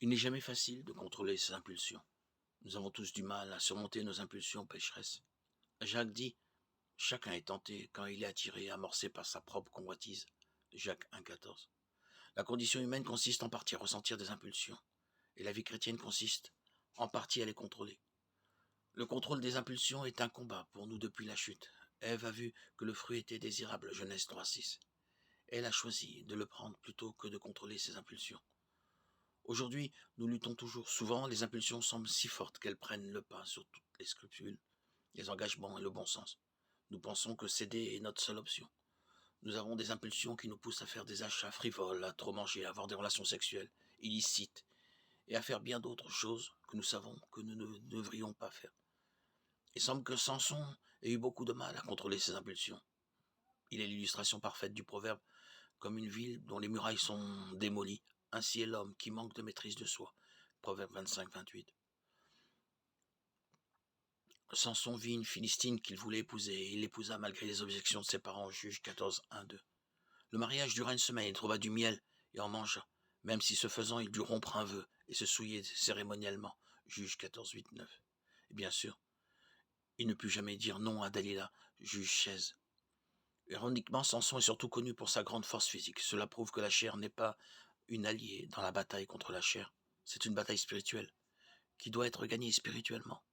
Il n'est jamais facile de contrôler ses impulsions. Nous avons tous du mal à surmonter nos impulsions pécheresses. Jacques dit: chacun est tenté quand il est attiré, amorcé par sa propre convoitise. Jacques 1,14. La condition humaine consiste en partie à ressentir des impulsions, et la vie chrétienne consiste en partie à les contrôler. Le contrôle des impulsions est un combat pour nous depuis la chute. Ève a vu que le fruit était désirable, Genèse 3,6. Elle a choisi de le prendre plutôt que de contrôler ses impulsions. Aujourd'hui, nous luttons toujours. Souvent, les impulsions semblent si fortes qu'elles prennent le pas sur toutes les scrupules, les engagements et le bon sens. Nous pensons que céder est notre seule option. Nous avons des impulsions qui nous poussent à faire des achats frivoles, à trop manger, à avoir des relations sexuelles illicites et à faire bien d'autres choses que nous savons que nous ne devrions pas faire. Il semble que Samson ait eu beaucoup de mal à contrôler ses impulsions. Il est l'illustration parfaite du proverbe: comme une ville dont les murailles sont démolies, ainsi est l'homme qui manque de maîtrise de soi. Proverbe 25-28. Samson vit une Philistine qu'il voulait épouser, et il l'épousa malgré les objections de ses parents. Juge 14:1-2. Le mariage dura une semaine, il trouva du miel et en mangea, même si ce faisant il dut rompre un vœu et se souiller cérémonialement. Juge 14:8-9. Et bien sûr, il ne put jamais dire non à Dalila. Juge 16. Ironiquement, Samson est surtout connu pour sa grande force physique. Cela prouve que la chair n'est pas une alliée dans la bataille contre la chair. C'est une bataille spirituelle qui doit être gagnée spirituellement.